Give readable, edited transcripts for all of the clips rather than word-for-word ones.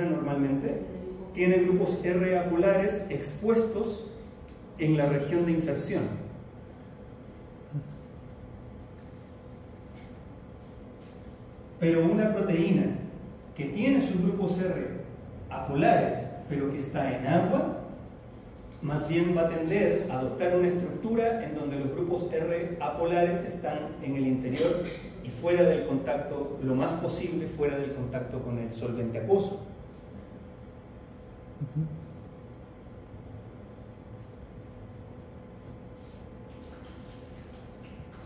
normalmente tiene grupos R apolares expuestos en la región de inserción. Pero una proteína que tiene sus grupos R apolares, pero que está en agua, más bien va a tender a adoptar una estructura en donde los grupos R apolares están en el interior y fuera del contacto, lo más posible fuera del contacto con el solvente acuoso.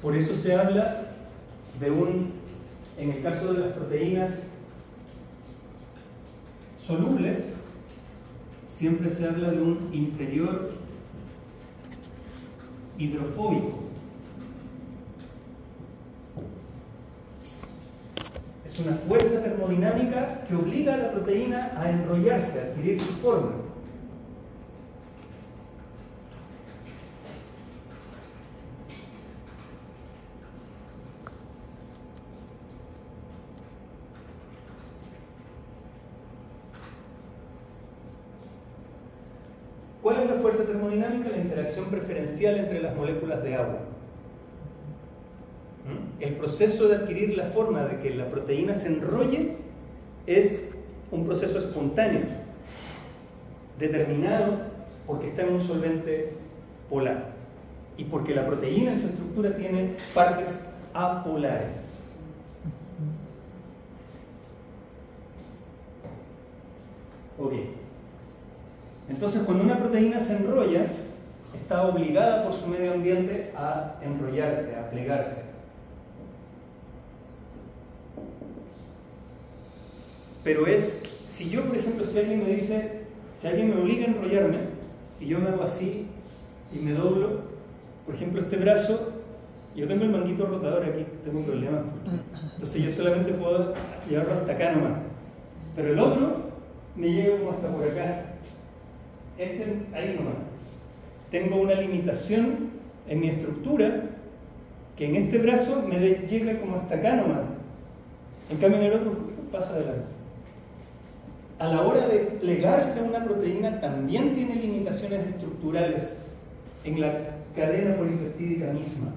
Por eso se habla de en el caso de las proteínas solubles, siempre se habla de un interior hidrofóbico. Es una fuerza termodinámica que obliga a la proteína a enrollarse, a adquirir su forma. ¿Cuál es la fuerza termodinámica? La interacción preferencial entre las moléculas de agua. El proceso de adquirir la forma, de que la proteína se enrolle, es un proceso espontáneo, determinado porque está en un solvente polar y porque la proteína en su estructura tiene partes apolares. Ok. Entonces, cuando una proteína se enrolla, está obligada por su medio ambiente a enrollarse, a plegarse. Pero si yo, por ejemplo, si alguien me obliga a enrollarme, y yo me hago así, y me doblo, por ejemplo, este brazo, yo tengo el manguito rotador aquí, tengo un problema. Entonces yo solamente puedo llevarlo hasta acá nomás. Pero el otro me llega como hasta por acá. Ahí nomás. Tengo una limitación en mi estructura que en este brazo me llega como hasta acá nomás. En cambio en el otro pasa adelante. A la hora de plegarse a una proteína también tiene limitaciones estructurales en la cadena polipeptídica misma.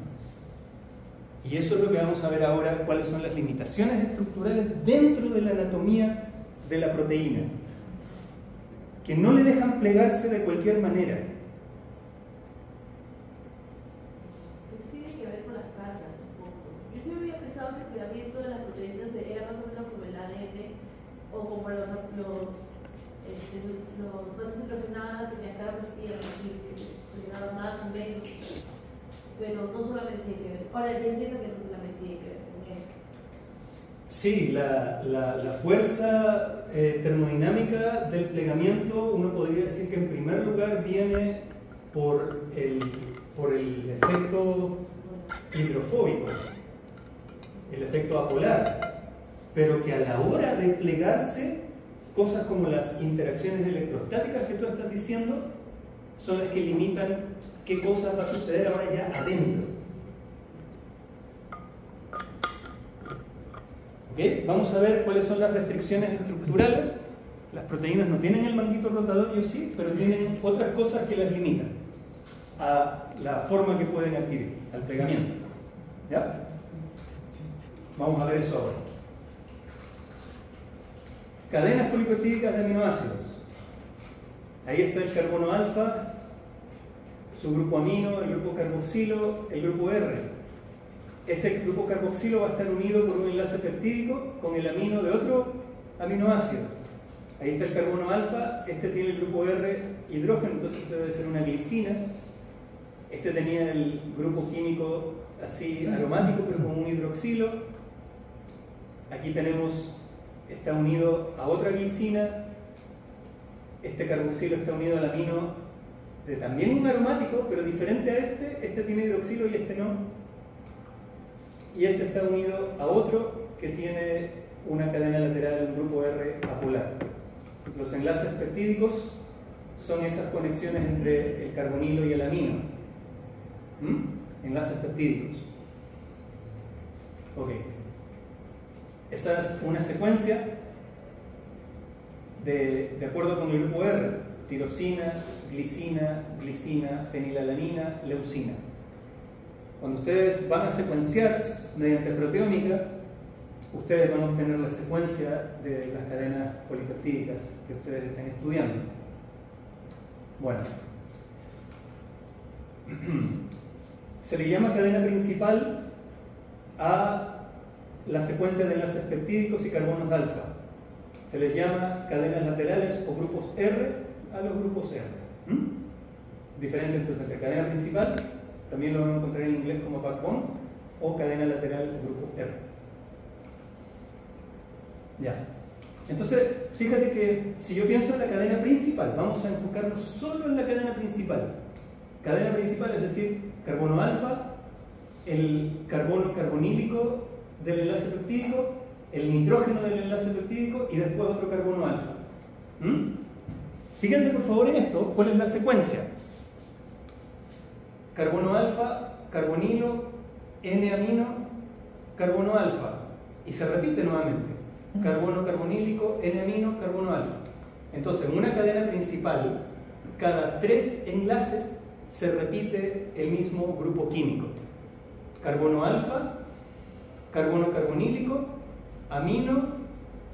Y eso es lo que vamos a ver ahora, cuáles son las limitaciones estructurales dentro de la anatomía de la proteína, que no le dejan plegarse de cualquier manera. Eso tiene que ver con las cargas, supongo. Yo siempre había pensado que el plegamiento de las proteínas era más o menos como el ADN o como los bases nitrogenadas que tenían carga positiva, que se plegaban más o menos, pero no solamente tiene que ver. Ahora ya entiendo que no solamente tiene que ver con eso. Sí, la fuerza termodinámica del plegamiento, uno podría decir que en primer lugar viene por el efecto hidrofóbico, el efecto apolar, pero que a la hora de plegarse, cosas como las interacciones electrostáticas que tú estás diciendo son las que limitan qué cosa va a suceder ahora ya adentro. ¿Okay? Vamos a ver cuáles son las restricciones estructurales. Las proteínas no tienen el manguito rotador, yo sí, pero tienen otras cosas que las limitan a la forma que pueden adquirir, al plegamiento. ¿Ya? Vamos a ver eso ahora. Cadenas polipeptídicas de aminoácidos. Ahí está el carbono alfa, su grupo amino, el grupo carboxilo, el grupo R. Ese grupo carboxilo va a estar unido por un enlace peptídico con el amino de otro aminoácido. Ahí está el carbono alfa, este tiene el grupo R hidrógeno, entonces este debe ser una glicina. Este tenía el grupo químico así aromático, pero con un hidroxilo. Aquí tenemos, está unido a otra glicina. Este carboxilo está unido al amino de también un aromático, pero diferente a este tiene hidroxilo y este no. Y este está unido a otro que tiene una cadena lateral, un grupo R apolar. Los enlaces peptídicos son esas conexiones entre el carbonilo y el amino. Enlaces peptídicos. Ok. Esa es una secuencia de acuerdo con el grupo R: tirosina, glicina, glicina, fenilalanina, leucina. Cuando ustedes van a secuenciar mediante proteómica, ustedes van a obtener la secuencia de las cadenas polipeptídicas que ustedes estén estudiando. Bueno, se le llama cadena principal a la secuencia de enlaces peptídicos y carbonos alfa. Se les llama cadenas laterales o grupos R a los grupos R. Diferencia entonces entre cadena principal, también lo van a encontrar en inglés como backbone, o cadena lateral o grupo R. Ya. Entonces, fíjate que si yo pienso en la cadena principal, vamos a enfocarnos solo en la cadena principal. Cadena principal, es decir, carbono alfa, el carbono carbonílico del enlace peptídico, el nitrógeno del enlace peptídico y después otro carbono alfa. Fíjense por favor en esto, ¿cuál es la secuencia? Carbono alfa, carbonilo, N-amino, carbono alfa. Y se repite nuevamente. Carbono carbonílico, N-amino, carbono alfa. Entonces, en una cadena principal, cada 3 enlaces se repite el mismo grupo químico. Carbono alfa, carbono carbonílico, amino,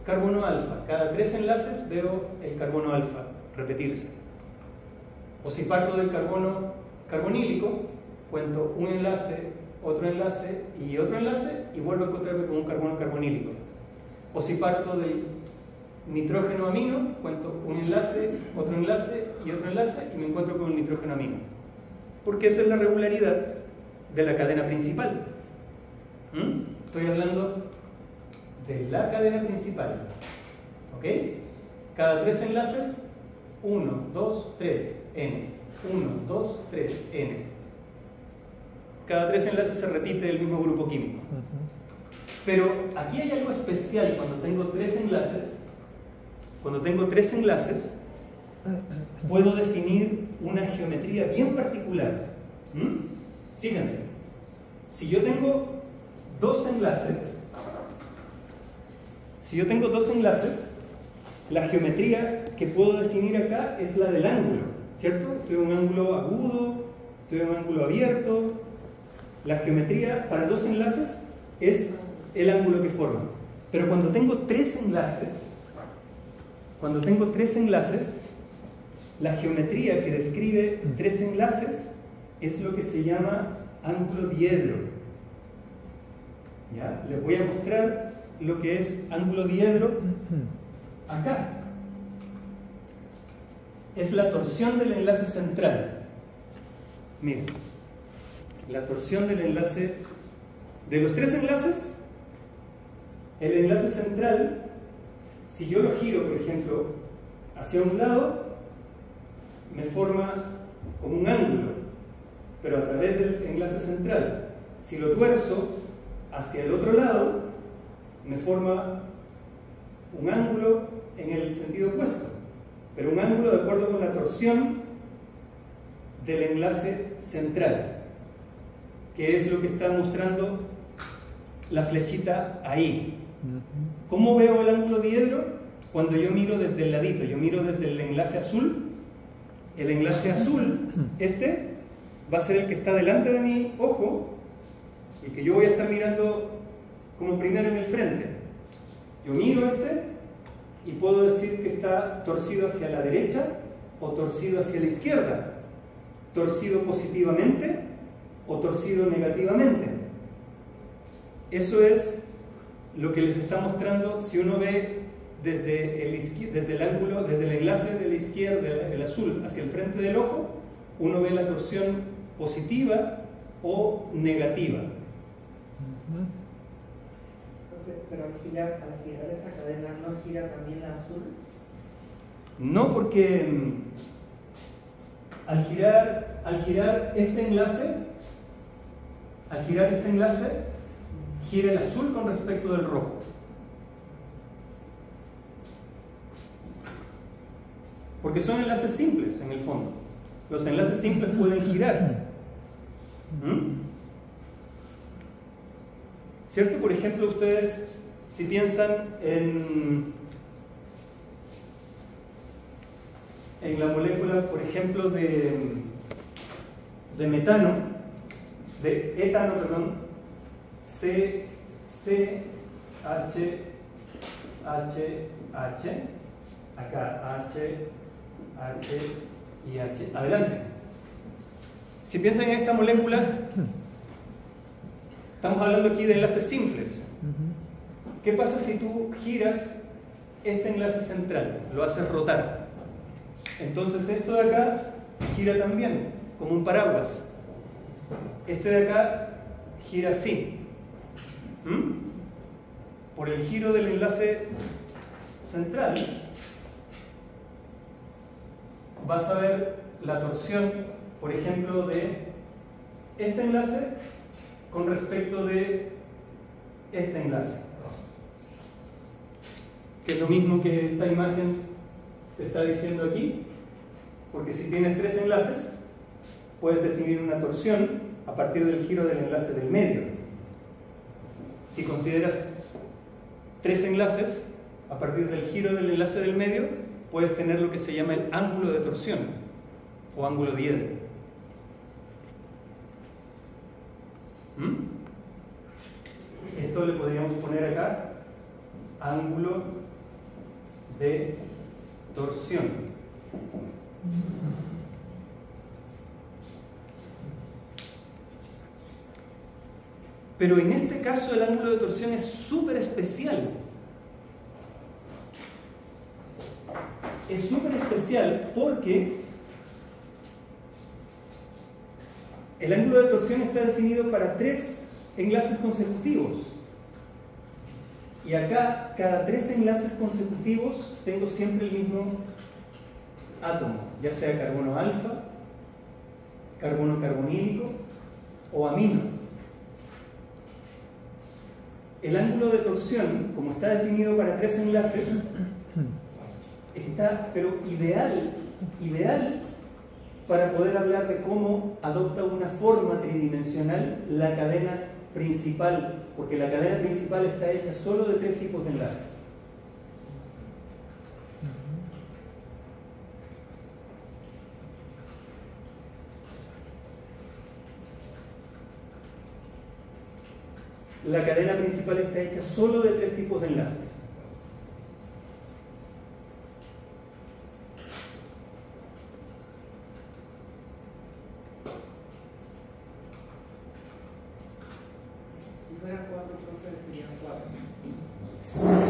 carbono alfa. Cada 3 enlaces veo el carbono alfa repetirse. O si parto del carbono carbonílico, cuento un enlace, otro enlace y vuelvo a encontrarme con un carbono carbonílico. O si parto del nitrógeno amino, cuento un enlace, otro enlace y me encuentro con el nitrógeno amino. Porque esa es la regularidad de la cadena principal. Estoy hablando de la cadena principal. ¿Ok? Cada 3 enlaces, 1, 2, 3, N. 1, 2, 3, N. Cada 3 enlaces se repite el mismo grupo químico. Pero aquí hay algo especial cuando tengo 3 enlaces. Cuando tengo 3 enlaces, puedo definir una geometría bien particular. Fíjense, si yo tengo 2 enlaces, la geometría que puedo definir acá es la del ángulo, ¿cierto? Estoy en un ángulo agudo, estoy en un ángulo abierto. La geometría para 2 enlaces es el ángulo que forman. Pero cuando tengo 3 enlaces, la geometría que describe 3 enlaces es lo que se llama ángulo diedro. ¿Ya? Les voy a mostrar lo que es ángulo diedro acá. Es la torsión del enlace central. Miren, la torsión del enlace de los 3 enlaces. El enlace central, si yo lo giro, por ejemplo, hacia un lado, me forma como un ángulo, pero a través del enlace central. Si lo tuerzo hacia el otro lado, me forma un ángulo en el sentido opuesto, pero un ángulo de acuerdo con la torsión del enlace central, que es lo que está mostrando la flechita ahí. ¿Cómo veo el ángulo diedro? Cuando yo miro desde el ladito, yo miro desde el enlace azul. El enlace azul, este, va a ser el que está delante de mi ojo, y que yo voy a estar mirando como primero en el frente. Yo miro este y puedo decir que está torcido hacia la derecha o torcido hacia la izquierda, torcido positivamente o torcido negativamente. Eso es lo que les está mostrando. Si uno ve desde el ángulo, desde el enlace de la izquierda, el azul, hacia el frente del ojo, uno ve la torsión positiva o negativa. Pero al girar esa cadena, ¿no gira también la azul? No, porque al girar este enlace, gira el azul con respecto del rojo. Porque son enlaces simples en el fondo. Los enlaces simples pueden girar. ¿Cierto? Por ejemplo, ustedes, si piensan en en la molécula, por ejemplo, de metano, de etano, perdón, C, H, acá H y H. Adelante. Si piensan en esta molécula, estamos hablando aquí de enlaces simples. ¿Qué pasa si tú giras este enlace central? Lo haces rotar. Entonces esto de acá gira también, como un paraguas. Este de acá gira así. Por el giro del enlace central vas a ver la torsión, por ejemplo, de este enlace con respecto de este enlace, que es lo mismo que esta imagen te está diciendo aquí, porque si tienes tres enlaces puedes definir una torsión a partir del giro del enlace del medio. Si consideras tres enlaces, a partir del giro del enlace del medio puedes tener lo que se llama el ángulo de torsión o ángulo diedro. Esto le podríamos poner acá ángulo de torsión. Pero en este caso el ángulo de torsión es súper especial. Es súper especial porque el ángulo de torsión está definido para tres enlaces consecutivos. Y acá, cada tres enlaces consecutivos, tengo siempre el mismo átomo, ya sea carbono alfa, carbono carbonílico o amino. El ángulo de torsión, como está definido para tres enlaces, está, pero ideal para poder hablar de cómo adopta una forma tridimensional la cadena principal, porque la cadena principal está hecha solo de tres tipos de enlaces. La cadena principal está hecha solo de tres tipos de enlaces.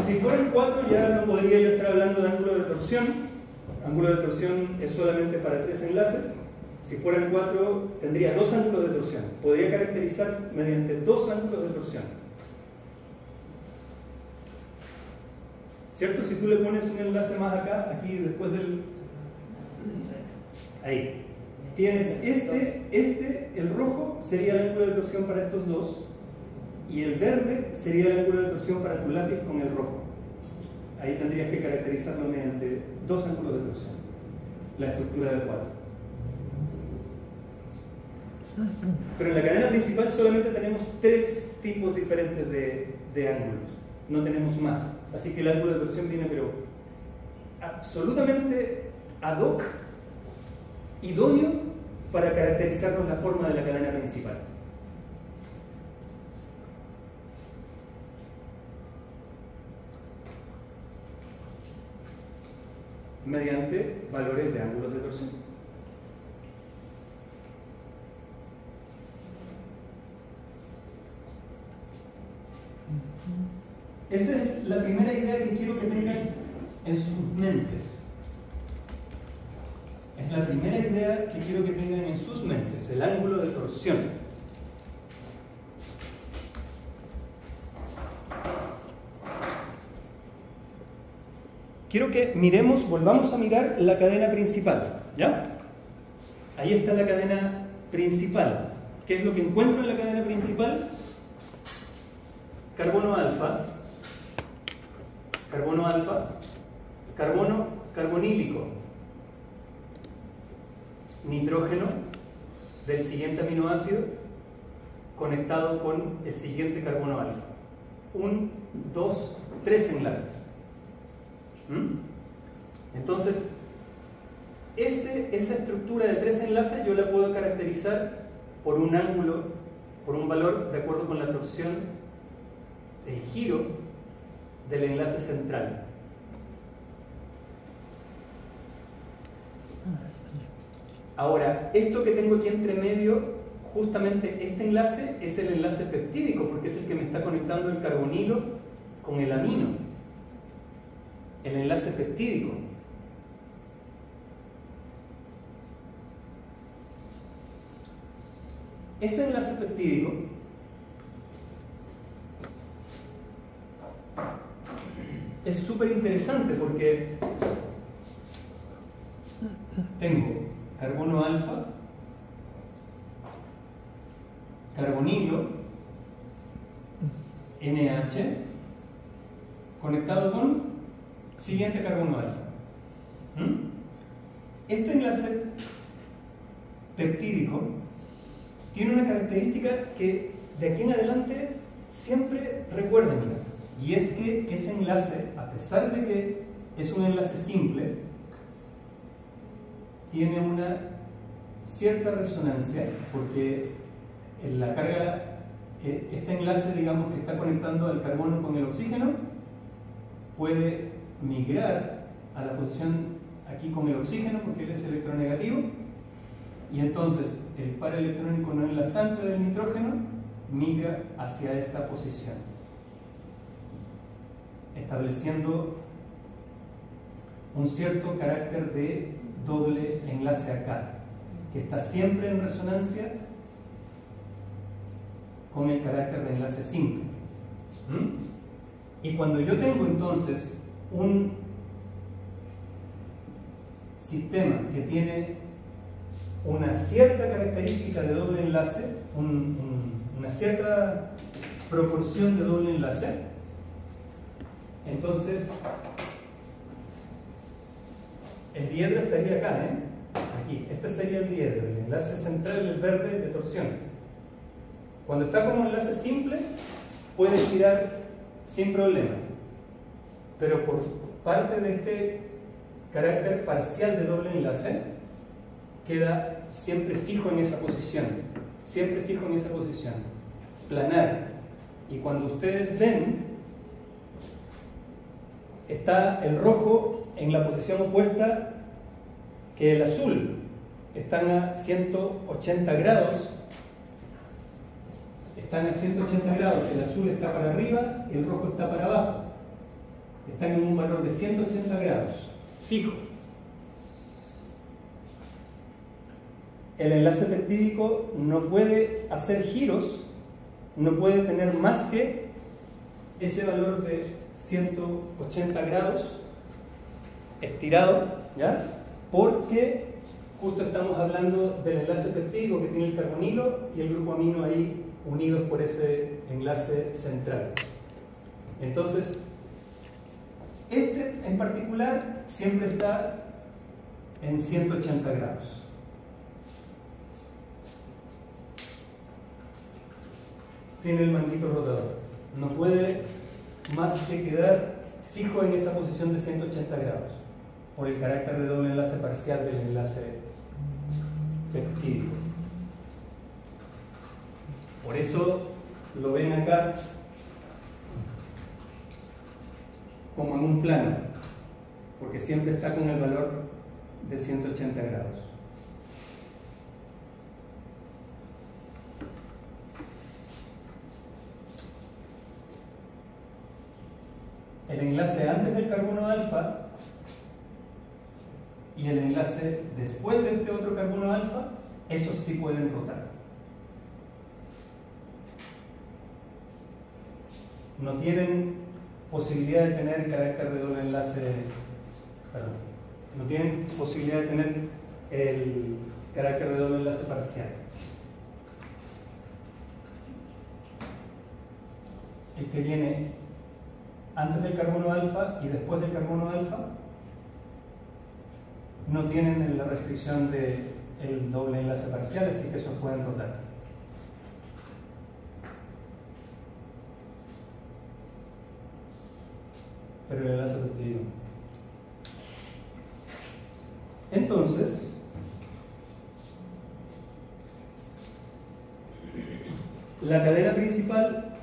Si fueran cuatro ya no podría yo estar hablando de ángulo de torsión. Ángulo de torsión es solamente para tres enlaces. Si fueran cuatro tendría dos ángulos de torsión. Podría caracterizar mediante dos ángulos de torsión. ¿Cierto? Si tú le pones un enlace más acá, aquí después del... Ahí. Tienes el rojo sería el ángulo de torsión para estos dos. Y el verde sería el ángulo de torsión para tu lápiz con el rojo. Ahí tendrías que caracterizarlo mediante dos ángulos de torsión. La estructura del cuadro. Pero en la cadena principal solamente tenemos tres tipos diferentes de ángulos. No tenemos más. Así que el ángulo de torsión viene pero absolutamente ad hoc, idóneo para caracterizarnos la forma de la cadena principal. Mediante valores de ángulos de torsión. Esa es la primera idea que quiero que tengan en sus mentes. Es la primera idea que quiero que tengan en sus mentes, el ángulo de torsión. Quiero que miremos, volvamos a mirar la cadena principal, ¿ya? Ahí está la cadena principal. ¿Qué es lo que encuentro en la cadena principal? Carbono alfa, carbono carbonílico, nitrógeno del siguiente aminoácido conectado con el siguiente carbono alfa. 1, 2, 3 enlaces. Entonces, esa estructura de 3 enlaces yo la puedo caracterizar por un ángulo, por un valor de acuerdo con la torsión, el giro del enlace central. Ahora, esto que tengo aquí entre medio, justamente este enlace es el enlace peptídico, porque es el que me está conectando el carbonilo con el amino. El enlace peptídico. Ese enlace peptídico es súper interesante porque tengo carbono alfa, carbonilo, NH, conectado con siguiente carbono alfa. Este enlace peptídico tiene una característica que de aquí en adelante siempre recuérdenla, y es que ese enlace, a pesar de que es un enlace simple, tiene una cierta resonancia, porque en la carga, este enlace, digamos, que está conectando el carbono con el oxígeno, puede migrar a la posición aquí con el oxígeno, porque él es electronegativo, y entonces el par electrónico no enlazante del nitrógeno migra hacia esta posición, estableciendo un cierto carácter de doble enlace acá, que está siempre en resonancia con el carácter de enlace simple. Y cuando yo tengo entonces un sistema que tiene una cierta característica de doble enlace, una cierta proporción de doble enlace, entonces el diedro estaría acá, aquí. Este sería el diedro, el enlace central, el verde de torsión. Cuando está como enlace simple, puede girar sin problemas, pero por parte de este carácter parcial de doble enlace, queda siempre fijo en esa posición, siempre fijo en esa posición, planar. Y cuando ustedes ven, está el rojo en la posición opuesta que el azul. Están a 180 grados. Están a 180 grados. El azul está para arriba y el rojo está para abajo. Están en un valor de 180 grados, fijo. El enlace peptídico no puede hacer giros, no puede tener más que ese valor de 180 grados estirado, ¿ya? Porque justo estamos hablando del enlace peptídico que tiene el carbonilo y el grupo amino ahí unidos por ese enlace central. Entonces, este en particular siempre está en 180 grados. Tiene el manguito rotador. No puede más que quedar fijo en esa posición de 180 grados por el carácter de doble enlace parcial del enlace peptídico. Por eso lo ven acá como en un plano, porque siempre está con el valor de 180 grados. El enlace antes del carbono alfa y el enlace después de este otro carbono alfa, esos sí pueden rotar. No tienen posibilidad de tener carácter de doble enlace, perdón, no tienen posibilidad de tener el carácter de doble enlace parcial. El que viene antes del carbono alfa y después del carbono alfa no tienen la restricción del doble enlace parcial, así que esos pueden rotar. Pero el enlace peptídico. Entonces, la cadena principal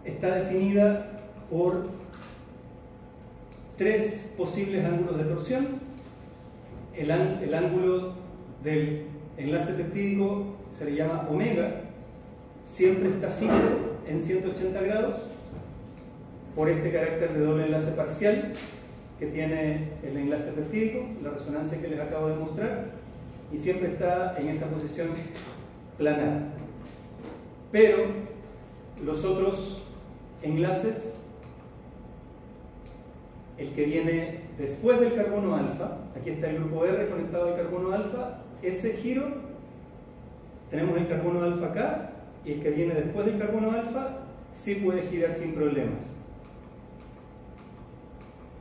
está definida por tres posibles ángulos de torsión. El ángulo del enlace peptídico se le llama omega, siempre está fijo en 180 grados por este carácter de doble enlace parcial que tiene el enlace peptídico, la resonancia que les acabo de mostrar, y siempre está en esa posición planar. Pero los otros enlaces, el que viene después del carbono alfa, aquí está el grupo R conectado al carbono alfa, ese giro, tenemos el carbono alfa acá, y el que viene después del carbono alfa sí puede girar sin problemas.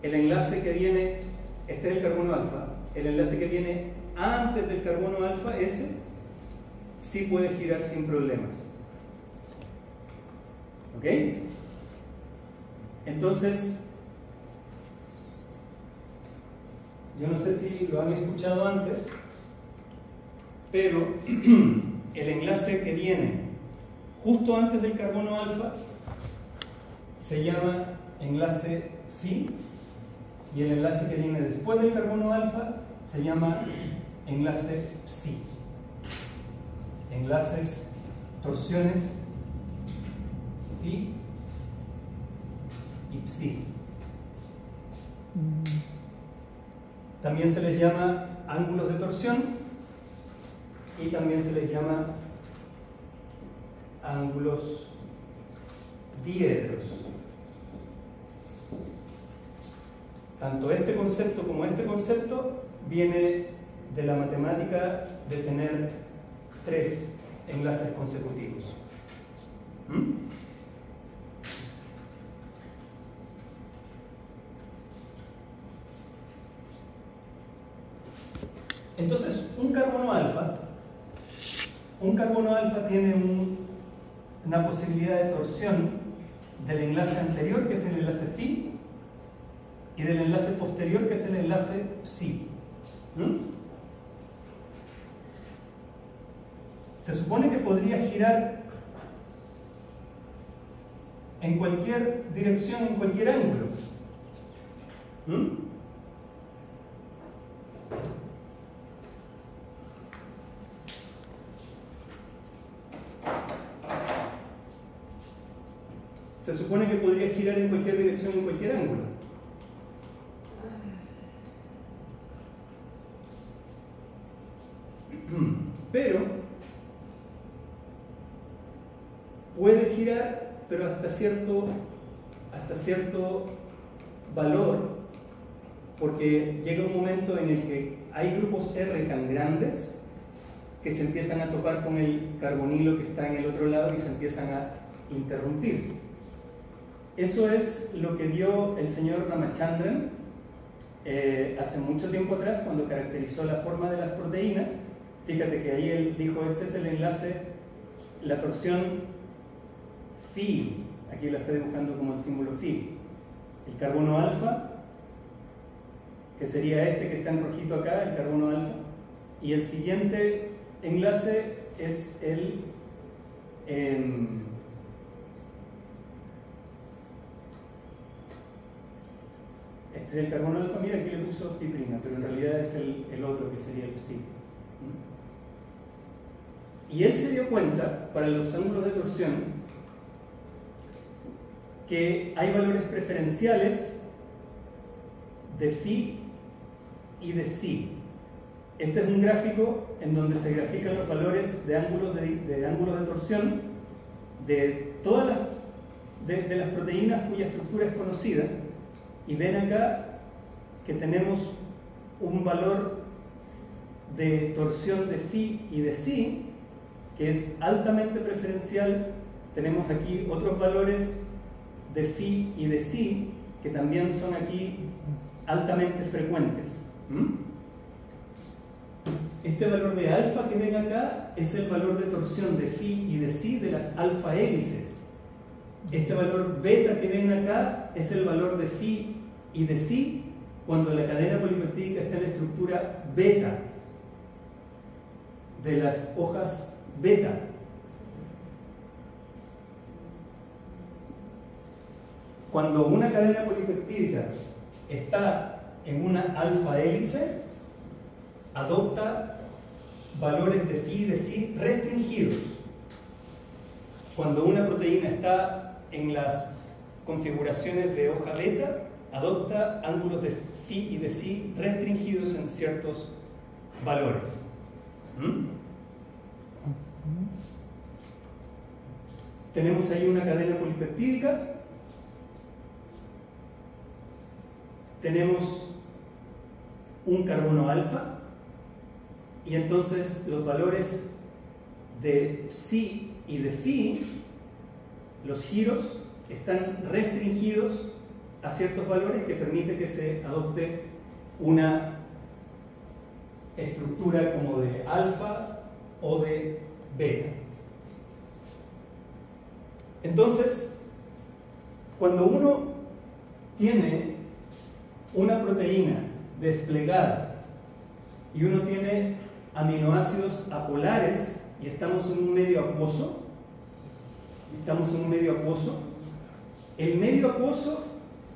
El enlace que viene, este es el carbono alfa, el enlace que viene antes del carbono alfa, ese sí puede girar sin problemas. ¿Ok? Entonces, yo no sé si lo han escuchado antes, pero el enlace que viene justo antes del carbono alfa se llama enlace phi, y el enlace que viene después del carbono alfa se llama enlace psi. Enlaces, torsiones phi y psi. También se les llama ángulos de torsión y también se les llama ángulos diedros. Tanto este concepto como este concepto viene de la matemática de tener tres enlaces consecutivos. Entonces, un carbono alfa tiene una posibilidad de torsión del enlace anterior, que es el enlace phi, y del enlace posterior, que es el enlace psi. Se supone que podría girar en cualquier dirección, en cualquier ángulo. Se supone que podría girar en cualquier dirección, en cualquier ángulo. Pero puede girar, pero hasta cierto valor, porque llega un momento en el que hay grupos R tan grandes que se empiezan a topar con el carbonilo que está en el otro lado y se empiezan a interrumpir. Eso es lo que vio el señor Ramachandran hace mucho tiempo atrás, cuando caracterizó la forma de las proteínas. Fíjate que ahí él dijo, este es el enlace, la torsión phi, aquí la está dibujando como el símbolo phi. El carbono alfa, que sería este que está en rojito acá, el carbono alfa, y el siguiente enlace es el este es el carbono alfa, mira, aquí le puso fiprina, pero en realidad es el otro que sería el psi. Y él se dio cuenta, para los ángulos de torsión, que hay valores preferenciales de phi y de psi. Este es un gráfico en donde se grafican los valores de ángulos de torsión de todas las proteínas cuya estructura es conocida, y ven acá que tenemos un valor de torsión de phi y de psi que es altamente preferencial. Tenemos aquí otros valores de phi y de psi que también son aquí altamente frecuentes. Este valor de alfa que ven acá es el valor de torsión de phi y de psi de las alfa hélices. Este valor beta que ven acá es el valor de phi y de psi cuando la cadena polipeptídica está en la estructura beta, de las hojas beta. Cuando una cadena polipeptídica está en una alfa hélice, adopta valores de phi y de psi restringidos. Cuando una proteína está en las configuraciones de hoja beta, adopta ángulos de phi y de psi restringidos en ciertos valores. Tenemos ahí una cadena polipeptídica, tenemos un carbono alfa, y entonces los valores de psi y de phi, los giros, están restringidos a ciertos valores que permite que se adopte una estructura como de alfa o de beta. Entonces, cuando uno tiene una proteína desplegada y uno tiene aminoácidos apolares y estamos en un medio acuoso, el medio acuoso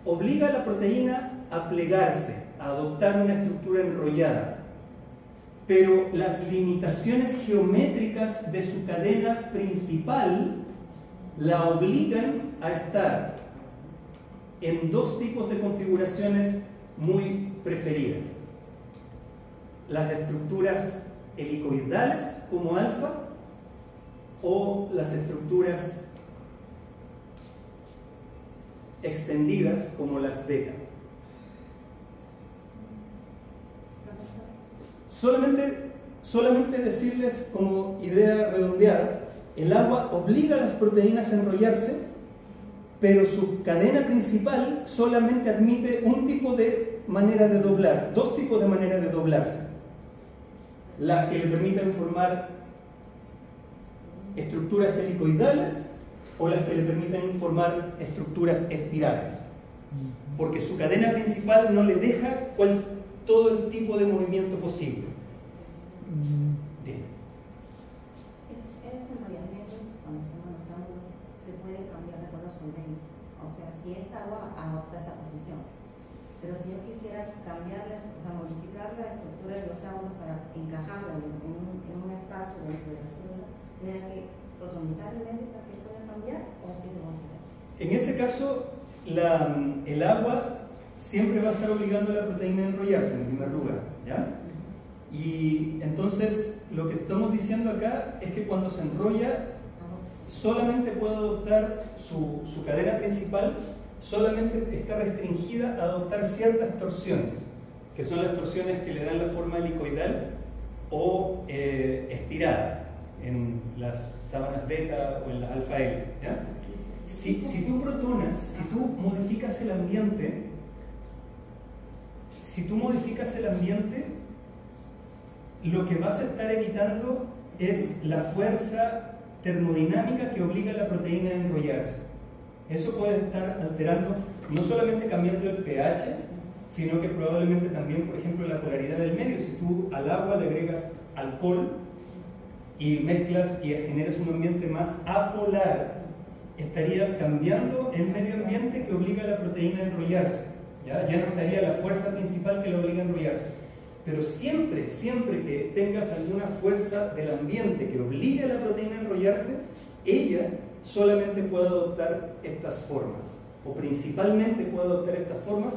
obliga a la proteína a plegarse, a adoptar una estructura enrollada, pero las limitaciones geométricas de su cadena principal la obligan a estar en dos tipos de configuraciones muy preferidas: las estructuras helicoidales como alfa o las estructuras extendidas como las beta. Solamente decirles como idea redondeada, el agua obliga a las proteínas a enrollarse, pero su cadena principal solamente admite un tipo de manera de doblar, dos tipos de manera de doblarse: las que le permitan formar estructuras helicoidales o las que le permiten formar estructuras estiradas, porque su cadena principal no le deja todo el tipo de movimiento posible. Esos enrollamientos, cuando forman los ángulos, se pueden cambiar de acuerdo a su medio. O sea, si es agua, adopta esa posición. Pero si yo quisiera cambiarlas, o sea, modificar la estructura de los ángulos para encajarla en un espacio dentro de la célula, ¿tendría que protonizar el medio para que pueda cambiar o qué debo hacer? En ese caso, el agua siempre va a estar obligando a la proteína a enrollarse en primer lugar, ¿ya? Y entonces lo que estamos diciendo acá es que cuando se enrolla solamente puede adoptar su cadena principal, solamente está restringida a adoptar ciertas torsiones, que son las torsiones que le dan la forma helicoidal o estirada en las sábanas beta o en las alfa hélices, ¿ya? Si tú protonas, si tú modificas el ambiente, lo que vas a estar evitando es la fuerza termodinámica que obliga a la proteína a enrollarse. Eso puede estar alterando, no solamente cambiando el pH, sino que probablemente también, por ejemplo, la polaridad del medio. Si tú al agua le agregas alcohol y mezclas y generas un ambiente más apolar, estarías cambiando el medio ambiente que obliga a la proteína a enrollarse. Ya no estaría la fuerza principal que la obliga a enrollarse. Pero siempre que tengas alguna fuerza del ambiente que obligue a la proteína a enrollarse, ella solamente puede adoptar estas formas, o principalmente puede adoptar estas formas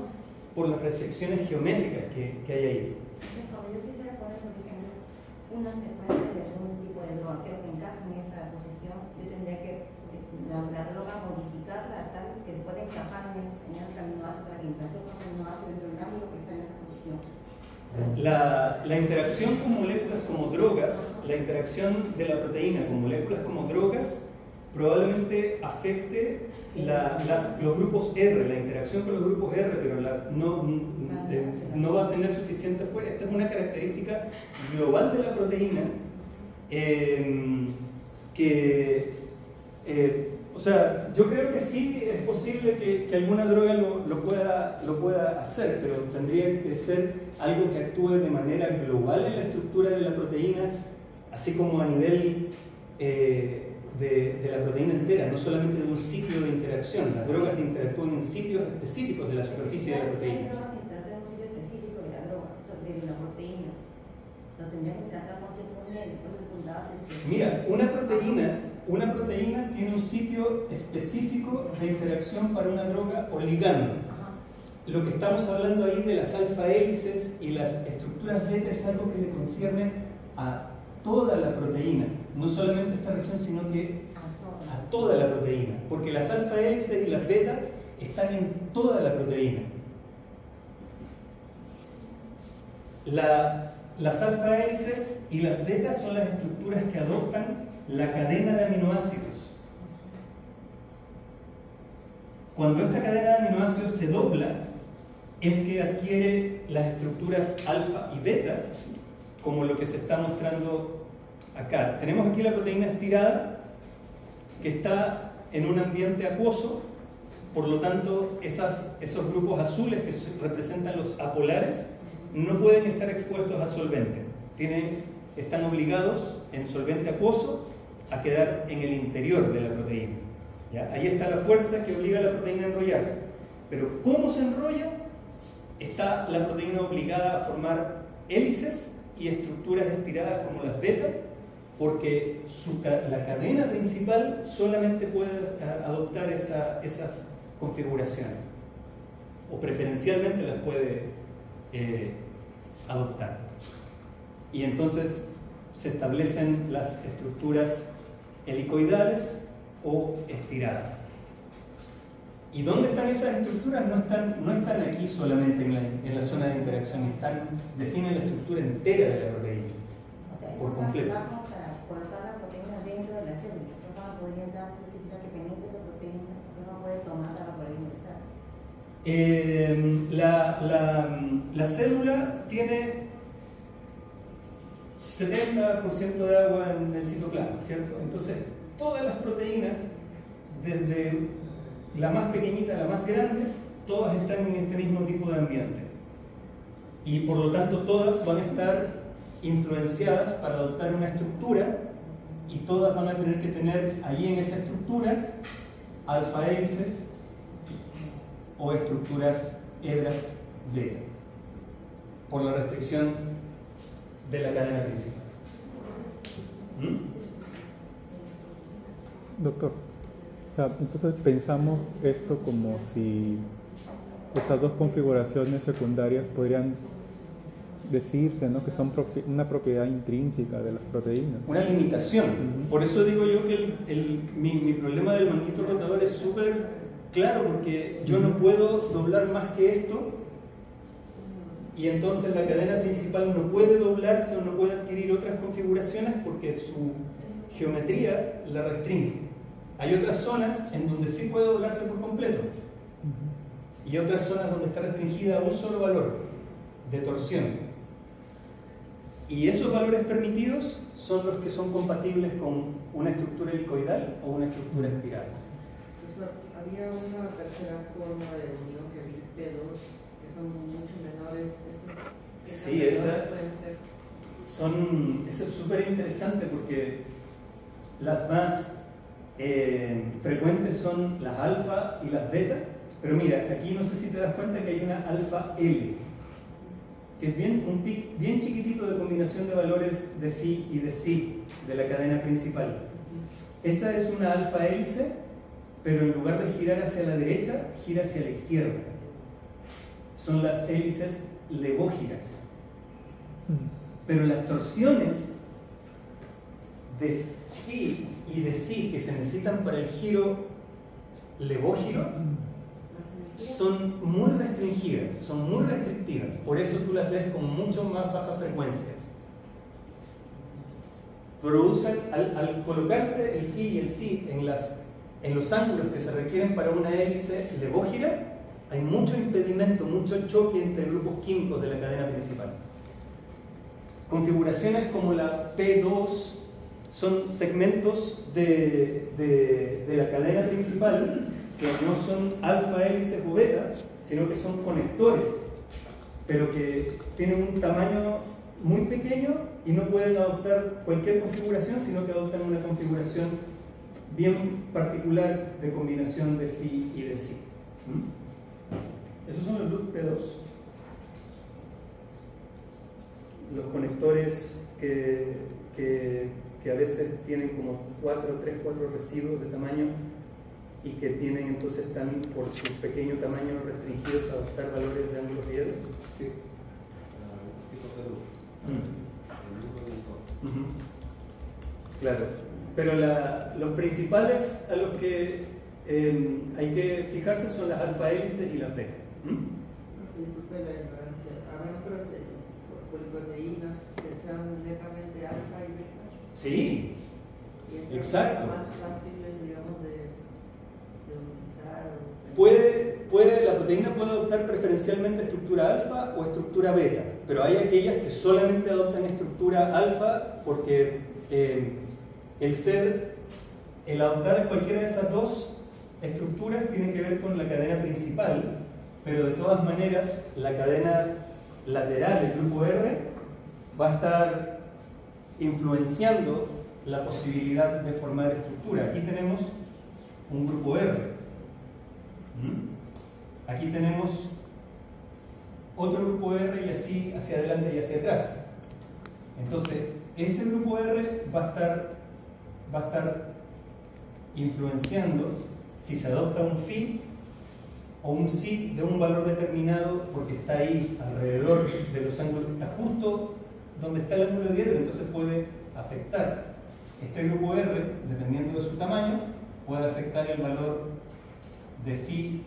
por las restricciones geométricas que hay ahí. Cuando yo quisiera poner, por ejemplo, una secuencia de algún tipo de droga, quiero que encaje en esa posición, yo tendría que la droga modificarla tal que pueda encajar en ese aminoácido para que encaje con el aminoácido dentro del ángulo que está en esa posición. La interacción con moléculas como drogas, la interacción de la proteína con moléculas como drogas, probablemente afecte los grupos R, la interacción con los grupos R, pero no va a tener suficiente fuerza. Esta es una característica global de la proteína O sea, yo creo que sí es posible que alguna droga lo pueda hacer, pero tendría que ser algo que actúe de manera global en la estructura de la proteína, así como a nivel de la proteína entera, no solamente de un sitio de interacción. Las drogas interactúan en sitios específicos de la superficie de la proteína. Hay drogas que interactúan en un sitio específico de la droga, o sea, de la proteína. Lo tendría que tratar con cierto nivel, por eso preguntabas Mira, una proteína tiene un sitio específico de interacción para una droga o ligando. Lo que estamos hablando ahí de las alfa hélices y las estructuras beta es algo que le concierne a toda la proteína, no solamente a esta región, sino que a toda la proteína, porque las alfa hélices y las beta están en toda la proteína. Las alfa hélices y las betas son las estructuras que adoptan la cadena de aminoácidos. Cuando esta cadena de aminoácidos se dobla, es que adquiere las estructuras alfa y beta, como lo que se está mostrando acá. Tenemos aquí la proteína estirada, que está en un ambiente acuoso, por lo tanto, esos grupos azules que representan los apolares no pueden estar expuestos a solvente. Están obligados en solvente acuoso a quedar en el interior de la proteína. ¿Ya? Ahí está la fuerza que obliga a la proteína a enrollarse. Pero ¿cómo se enrolla? Está la proteína obligada a formar hélices y estructuras estiradas como las beta, porque la cadena principal solamente puede adoptar esas configuraciones, o preferencialmente las puede adoptar. Y entonces se establecen las estructuras helicoidales o estiradas. ¿Y dónde están esas estructuras? No están aquí solamente en la zona de interacción, definen la estructura entera de la proteína, o sea, por completo. Para colocar la proteína dentro de la célula, ¿qué forma podría entrar? Yo quisiera que penetre esa proteína, ¿qué forma puede tomar para poder ingresar? La célula tiene 70% de agua en el citoplasma, ¿cierto? Entonces, todas las proteínas, desde la más pequeñita a la más grande, todas están en este mismo tipo de ambiente. Y por lo tanto, todas van a estar influenciadas para adoptar una estructura, y todas van a tener que tener allí en esa estructura alfa hélices o estructuras hebras beta, por la restricción de la cadena principal. Doctor, entonces pensamos esto como si estas dos configuraciones secundarias podrían decirse, ¿no?, que son una propiedad intrínseca de las proteínas. Una limitación. Por eso digo yo que mi problema del manguito rotador es súper claro, porque yo no puedo doblar más que esto, y entonces la cadena principal no puede doblarse o no puede adquirir otras configuraciones porque su geometría la restringe. Hay otras zonas en donde sí puede doblarse por completo, y otras zonas donde está restringida a un solo valor de torsión. Y esos valores permitidos son los que son compatibles con una estructura helicoidal o una estructura estirada. Profesor, había una tercera forma de unión que vi, P2, que son mucho menores. Sí, esa es súper interesante, porque las más frecuentes son las alfa y las beta, pero mira, aquí no sé si te das cuenta que hay una alfa L, que es un pic bien chiquitito de combinación de valores de phi y de psi de la cadena principal. Esa es una alfa hélice, pero en lugar de girar hacia la derecha, gira hacia la izquierda. Son las hélices levógiras. Pero las torsiones de phi y de psi que se necesitan para el giro levógiro son muy restringidas, son muy restrictivas. Por eso tú las ves con mucho más baja frecuencia. Producen, al colocarse el phi y el psi en los ángulos que se requieren para una hélice levógira, hay mucho impedimento, mucho choque entre grupos químicos de la cadena principal. Configuraciones como la P2 son segmentos de la cadena principal que no son alfa hélices o beta, sino que son conectores, pero que tienen un tamaño muy pequeño y no pueden adoptar cualquier configuración, sino que adoptan una configuración bien particular de combinación de phi y de psi. Esos son los loop P2. Los conectores que a veces tienen como 4 residuos de tamaño y que tienen, entonces están por su pequeño tamaño restringidos a adoptar valores de ángulos de hielo. Sí. Claro, pero los principales a los que hay que fijarse son las alfa hélices y las beta. Disculpe la ignorancia, ¿habrán poliproteínas que sean netamente alfa y beta? Sí, ¿Y exacto. más fáciles, digamos, de utilizar? La proteína puede adoptar preferencialmente estructura alfa o estructura beta, pero hay aquellas que solamente adoptan estructura alfa porque el adoptar cualquiera de esas dos estructuras tiene que ver con la cadena principal, pero de todas maneras la cadena lateral, el grupo R, va a estar influenciando la posibilidad de formar estructura. Aquí tenemos un grupo R. Aquí tenemos otro grupo R y así hacia adelante y hacia atrás. Entonces, ese grupo R va a estar influenciando si se adopta un phi o un psi de un valor determinado porque está ahí alrededor de los ángulos, está justo donde está el ángulo de diedro, entonces puede afectar. Este grupo R, dependiendo de su tamaño, puede afectar el valor de phi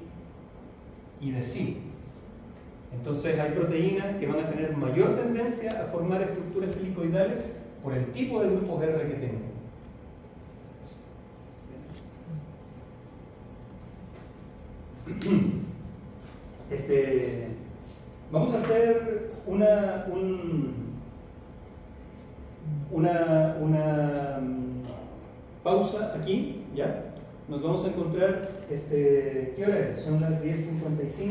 y de psi. Entonces hay proteínas que van a tener mayor tendencia a formar estructuras helicoidales por el tipo de grupos R que tengan. Vamos a hacer una pausa aquí, ¿ya? Nos vamos a encontrar, ¿qué hora es? Son las 10:55.